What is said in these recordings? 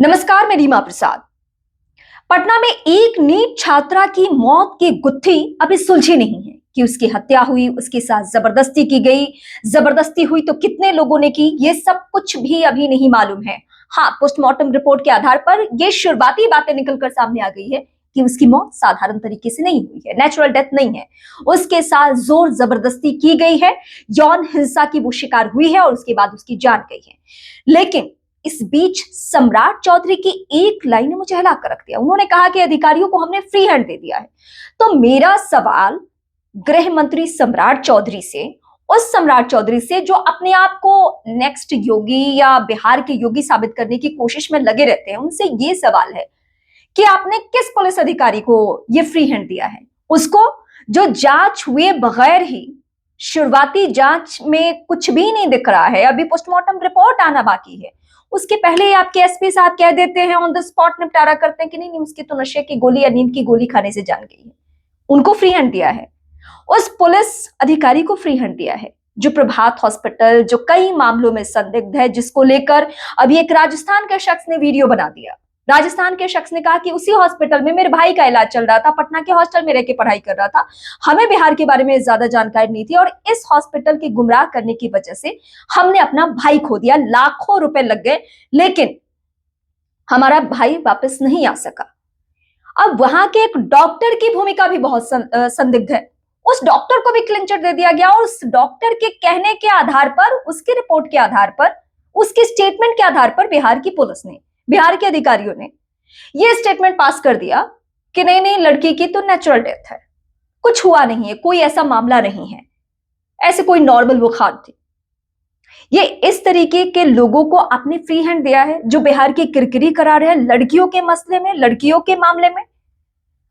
नमस्कार, मैं रीमा प्रसाद। पटना में एक नीट छात्रा की मौत की गुत्थी अभी सुलझी नहीं है कि उसकी हत्या हुई, उसके साथ जबरदस्ती की गई, जबरदस्ती हुई तो कितने लोगों ने की, ये सब कुछ भी अभी नहीं मालूम है। हाँ, पोस्टमार्टम रिपोर्ट के आधार पर ये शुरुआती बातें निकलकर सामने आ गई है कि उसकी मौत साधारण तरीके से नहीं हुई है, नेचुरल डेथ नहीं है। उसके साथ जोर जबरदस्ती की गई है, यौन हिंसा की वो शिकार हुई है और उसके बाद उसकी जान गई है। लेकिन इस बीच सम्राट चौधरी की एक लाइन ने मुझे हिला कर रख दिया। उन्होंने कहा कि अधिकारियों को हमने फ्री हैंड दे दिया है। तो मेरा सवाल गृह मंत्री सम्राट चौधरी से, उस सम्राट चौधरी से जो अपने आप को नेक्स्ट योगी या बिहार के योगी साबित करने की कोशिश में लगे रहते हैं, उनसे ये सवाल है कि आपने किस पुलिस अधिकारी को ये फ्री हैंड दिया है? उसको जो जांच हुए बगैर ही, शुरुआती जांच में कुछ भी नहीं दिख रहा है, अभी पोस्टमार्टम रिपोर्ट आना बाकी है, उसके पहले ही आपके एसपी साहब कह देते हैं, ऑन द स्पॉट निपटारा करते हैं कि नहीं नहीं, उसकी तो नशे की गोली या नींद की गोली खाने से जान गई है। उनको फ्री हैंड दिया है, उस पुलिस अधिकारी को फ्री हैंड दिया है जो प्रभात हॉस्पिटल, जो कई मामलों में संदिग्ध है, जिसको लेकर अभी एक राजस्थान के शख्स ने वीडियो बना दिया। राजस्थान के शख्स ने कहा कि उसी हॉस्पिटल में मेरे भाई का इलाज चल रहा था, पटना के हॉस्टल में रह के पढ़ाई कर रहा था, हमें बिहार के बारे में ज्यादा जानकारी नहीं थी और इस हॉस्पिटल के गुमराह करने की वजह से हमने अपना भाई खो दिया, लाखों रुपए लग गए, लेकिन हमारा भाई वापस नहीं आ सका। अब वहां के एक डॉक्टर की भूमिका भी बहुत संदिग्ध है। उस डॉक्टर को भी क्लिंचर दे दिया गया और उस डॉक्टर के कहने के आधार पर, उसकी रिपोर्ट के आधार पर, उसके स्टेटमेंट के आधार पर बिहार की पुलिस ने, बिहार के अधिकारियों ने यह स्टेटमेंट पास कर दिया कि नहीं नहीं, लड़की की तो नेचुरल डेथ है, कुछ हुआ नहीं है, कोई ऐसा मामला नहीं है, ऐसे कोई नॉर्मल बुखार थी। ये इस तरीके के लोगों को आपने फ्री हैंड दिया है जो बिहार की किरकिरी करा रहे हैं लड़कियों के मसले में, लड़कियों के मामले में।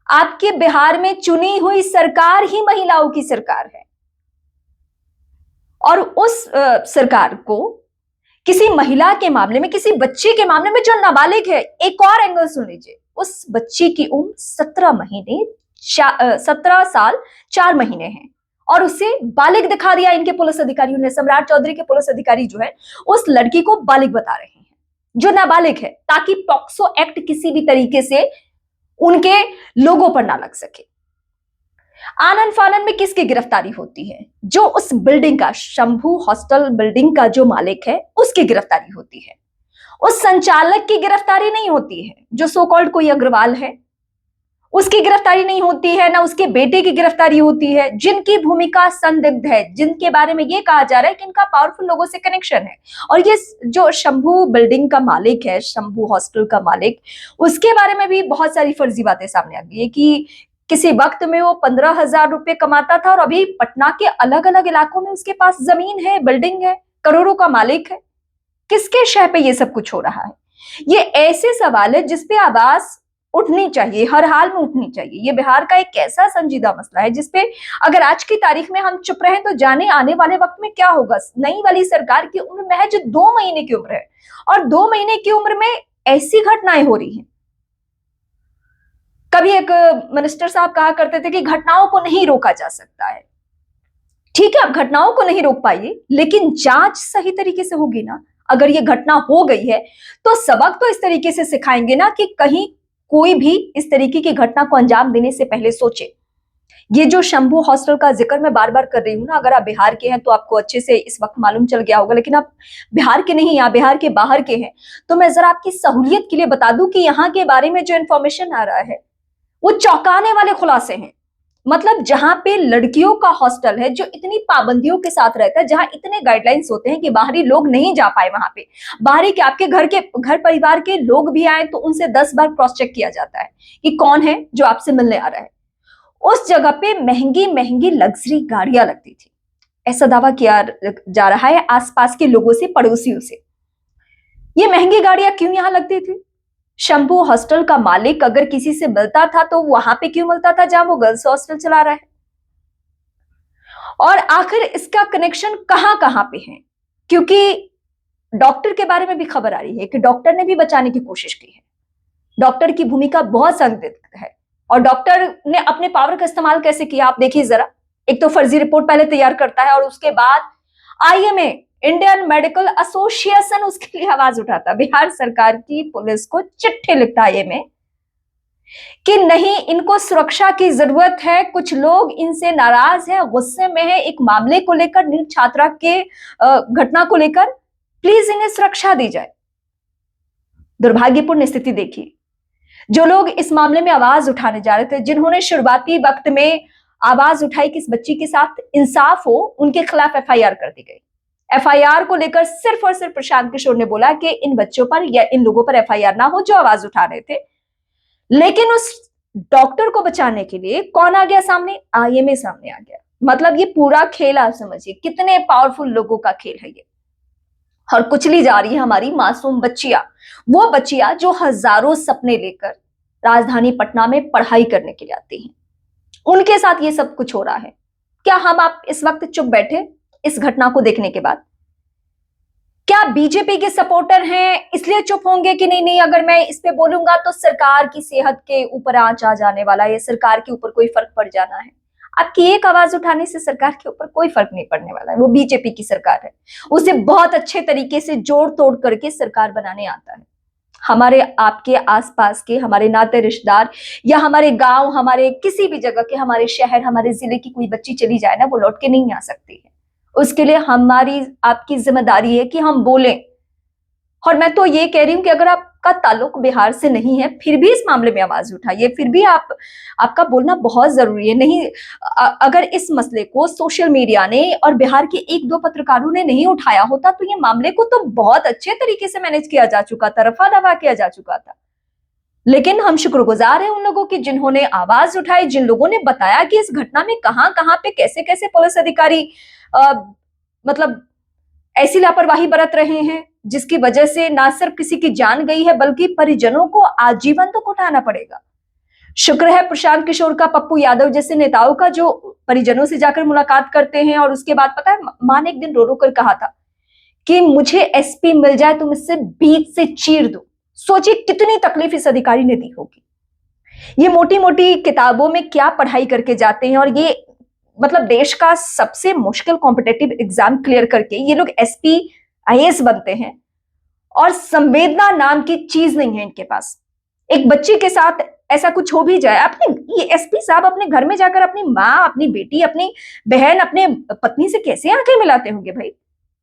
आपके बिहार में चुनी हुई सरकार ही महिलाओं की सरकार है और उस सरकार को किसी महिला के मामले में, किसी बच्ची के मामले में जो नाबालिग है, एक और एंगल सुन लीजिए, उस बच्ची की उम्र 17 साल 4 महीने है और उसे बालिग दिखा दिया इनके पुलिस अधिकारियों ने। सम्राट चौधरी के पुलिस अधिकारी जो है उस लड़की को बालिग बता रहे हैं जो नाबालिग है, ताकि पॉक्सो एक्ट किसी भी तरीके से उनके लोगों पर ना लग सके। आनन फानन में किसकी गिरफ्तारी होती है? जो उस बिल्डिंग का, शंभू हॉस्टल बिल्डिंग का जो मालिक है, उसकी गिरफ्तारी होती है। उस संचालक की गिरफ्तारी नहीं होती है जो सो कॉल्ड कोई अग्रवाल है, उसकी गिरफ्तारी नहीं होती है, ना उसके बेटे की गिरफ्तारी होती है, जिनकी भूमिका संदिग्ध है, जिनके बारे में यह कहा जा रहा है कि इनका पावरफुल लोगों से कनेक्शन है। और ये जो शंभू बिल्डिंग का मालिक है, शंभू हॉस्टल का मालिक, उसके बारे में भी बहुत सारी फर्जी बातें सामने आ गई है कि किसी वक्त में वो 15,000 रुपए कमाता था और अभी पटना के अलग अलग इलाकों में उसके पास जमीन है, बिल्डिंग है, करोड़ों का मालिक है। किसके शह पे ये सब कुछ हो रहा है? ये ऐसे सवाल है जिसपे आवाज उठनी चाहिए, हर हाल में उठनी चाहिए। ये बिहार का एक ऐसा संजीदा मसला है जिसपे अगर आज की तारीख में हम चुप रहे तो जाने आने वाले वक्त में क्या होगा। नई वाली सरकार की उम्र महज 2 महीने की उम्र है और 2 महीने की उम्र में ऐसी घटनाएं हो रही हैं। कभी एक मिनिस्टर साहब कहा करते थे कि घटनाओं को नहीं रोका जा सकता है। ठीक है, आप घटनाओं को नहीं रोक पाइए, लेकिन जांच सही तरीके से होगी ना। अगर ये घटना हो गई है तो सबक तो इस तरीके से सिखाएंगे ना कि कहीं कोई भी इस तरीके की घटना को अंजाम देने से पहले सोचे। ये जो शंभू हॉस्टल का जिक्र मैं बार बार कर रही हूं ना, अगर आप बिहार के हैं तो आपको अच्छे से इस वक्त मालूम चल गया होगा, लेकिन आप बिहार के नहीं या बिहार के बाहर के हैं तो मैं जरा आपकी सहूलियत के लिए बता दूं कि यहाँ के बारे में जो इंफॉर्मेशन आ रहा है वो चौंकाने वाले खुलासे हैं। मतलब जहां पे लड़कियों का हॉस्टल है जो इतनी पाबंदियों के साथ रहता है, जहां इतने गाइडलाइंस होते हैं कि बाहरी लोग नहीं जा पाए वहां पे, बाहरी के आपके घर परिवार के लोग भी आए तो उनसे 10 बार क्रॉस चेक किया जाता है कि कौन है जो आपसे मिलने आ रहा है। उस जगह पे महंगी महंगी लग्जरी गाड़ियां लगती थी, ऐसा दावा किया जा रहा है आसपास के लोगों से, पड़ोसियों से। ये महंगी गाड़ियां क्यों यहां लगती थी? शंभू हॉस्टल का मालिक अगर किसी से मिलता था तो वहां पे क्यों मिलता था जहां वो गर्ल्स हॉस्टल चला रहा है? और आखिर इसका कनेक्शन कहां कहां पे है? क्योंकि डॉक्टर के बारे में भी खबर आ रही है कि डॉक्टर ने भी बचाने की कोशिश की है। डॉक्टर की भूमिका बहुत संदिग्ध है और डॉक्टर ने अपने पावर का इस्तेमाल कैसे किया आप देखिए जरा। एक तो फर्जी रिपोर्ट पहले तैयार करता है और उसके बाद आईएमए इंडियन मेडिकल एसोसिएशन उसके लिए आवाज उठाता, बिहार सरकार की पुलिस को चिट्ठी लिखता ये में कि नहीं, इनको सुरक्षा की जरूरत है, कुछ लोग इनसे नाराज हैं, गुस्से में हैं एक मामले को लेकर, नीट छात्रा के घटना को लेकर, प्लीज इन्हें सुरक्षा दी जाए। दुर्भाग्यपूर्ण स्थिति देखिए, जो लोग इस मामले में आवाज उठाने जा रहे थे, जिन्होंने शुरुआती वक्त में आवाज उठाई कि इस बच्ची के साथ इंसाफ हो, उनके खिलाफ एफआईआर कर दी गई। एफआईआर को लेकर सिर्फ और सिर्फ प्रशांत किशोर ने बोला कि इन बच्चों पर या इन लोगों पर एफआईआर ना हो जो आवाज उठा रहे थे। लेकिन उस डॉक्टर को बचाने के लिए कौन आ गया सामने? आईएमए सामने आ गया। मतलब ये पूरा खेल आप समझिए, कितने पावरफुल लोगों का खेल है ये। और कुचली जा रही है हमारी मासूम बच्चियां, वो बच्चियां जो हजारों सपने लेकर राजधानी पटना में पढ़ाई करने के लिए आती हैं, उनके साथ ये सब कुछ हो रहा है। क्या हम आप इस वक्त चुप बैठे इस घटना को देखने के बाद? क्या बीजेपी के सपोर्टर हैं इसलिए चुप होंगे कि नहीं नहीं, अगर मैं इस पे बोलूंगा तो सरकार की सेहत के ऊपर आंच आ जाने वाला है, सरकार के ऊपर कोई फर्क पड़ जाना है? आपकी एक आवाज उठाने से सरकार के ऊपर कोई फर्क नहीं पड़ने वाला है। वो बीजेपी की सरकार है, उसे बहुत अच्छे तरीके से जोड़ तोड़ करके सरकार बनाने आता है। हमारे आपके आसपास के हमारे नाते रिश्तेदार या हमारे गांव, हमारे किसी भी जगह के, हमारे शहर, हमारे जिले की कोई बच्ची चली जाए ना, वो लौट के नहीं आ सकती है। उसके लिए हमारी आपकी जिम्मेदारी है कि हम बोलें। और मैं तो ये कह रही हूं कि अगर आपका ताल्लुक बिहार से नहीं है, फिर भी इस मामले में आवाज उठाइए, फिर भी आपका बोलना बहुत जरूरी है। नहीं, अगर इस मसले को सोशल मीडिया ने और बिहार के एक दो पत्रकारों ने नहीं उठाया होता तो ये मामले को तो बहुत अच्छे तरीके से मैनेज किया जा चुका था, रफा दफा किया जा चुका था। लेकिन हम शुक्रगुजार हैं उन लोगों की जिन्होंने आवाज उठाई, जिन लोगों ने बताया कि इस घटना में कहां कहां पे कैसे कैसे पुलिस अधिकारी मतलब ऐसी लापरवाही बरत रहे हैं जिसकी वजह से ना सिर्फ किसी की जान गई है बल्कि परिजनों को आजीवन तो उठाना पड़ेगा। शुक्र है प्रशांत किशोर का, पप्पू यादव जैसे नेताओं का, जो परिजनों से जाकर मुलाकात करते हैं। और उसके बाद पता है, मां ने एक दिन रो रो कर कहा था कि मुझे एसपी मिल जाए तो मुझसे बीच से चीर दो। सोचिए कितनी तकलीफ इस अधिकारी ने दी होगी। ये मोटी मोटी किताबों में क्या पढ़ाई करके जाते हैं, और ये मतलब देश का सबसे मुश्किल कॉम्पिटेटिव एग्जाम क्लियर करके ये लोग एसपी आईएएस बनते हैं, और संवेदना नाम की चीज नहीं है इनके पास। एक बच्ची के साथ ऐसा कुछ हो भी जाए, अपने ये एसपी साहब अपने घर में जाकर अपनी माँ, अपनी बेटी, अपनी बहन, अपने पत्नी से कैसे आंखें मिलाते होंगे भाई?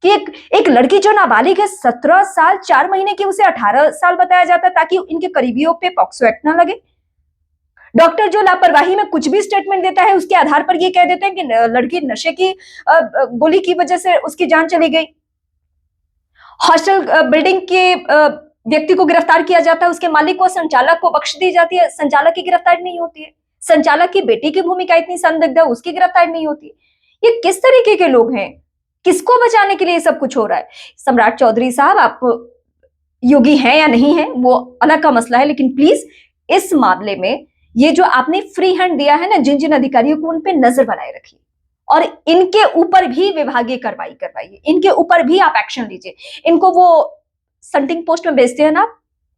कि एक लड़की जो नाबालिग है, 17 साल 4 महीने की, उसे 18 साल बताया जाता है ताकि इनके करीबियों पे पॉक्सो एक्ट ना लगे। डॉक्टर जो लापरवाही में कुछ भी स्टेटमेंट देता है उसके आधार पर ये कह देते हैं कि लड़की नशे की गोली की वजह से उसकी जान चली गई। हॉस्टल बिल्डिंग के व्यक्ति को गिरफ्तार किया जाता है, उसके मालिक को, संचालक को बख्श दी जाती है, संचालक की गिरफ्तारी नहीं होती है। संचालक की बेटी की भूमिका इतनी संदिग्ध है, उसकी गिरफ्तारी नहीं होती है। ये किस तरीके के लोग हैं? किसको बचाने के लिए ये सब कुछ हो रहा है? सम्राट चौधरी साहब, आप योगी हैं या नहीं है वो अलग का मसला है, लेकिन प्लीज इस मामले में ये जो आपने फ्री हैंड दिया है ना जिन जिन अधिकारियों को, उन पे नजर बनाए रखिए और इनके ऊपर भी विभागीय कार्रवाई करवाइए, इनके ऊपर भी आप एक्शन लीजिए। इनको वो सटिंग पोस्ट में भेजते हैं ना,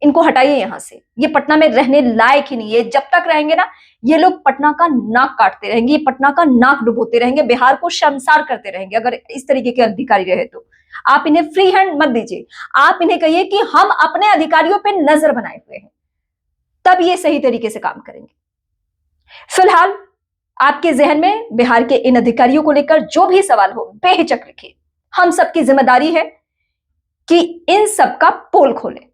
इनको हटाइए यहां से। ये पटना में रहने लायक ही नहीं है। जब तक रहेंगे ना, ये लोग पटना का नाक काटते रहेंगे, ये पटना का नाक डुबोते रहेंगे, बिहार को शर्मसार करते रहेंगे अगर इस तरीके के अधिकारी रहे तो। आप इन्हें फ्री हैंड मत दीजिए, आप इन्हें कहिए कि हम अपने अधिकारियों पर नजर बनाए हुए हैं, तब ये सही तरीके से काम करेंगे। फिलहाल आपके जहन में बिहार के इन अधिकारियों को लेकर जो भी सवाल हो, बेहिचक रखिए। हम सबकी जिम्मेदारी है कि इन सब का पोल खोलें।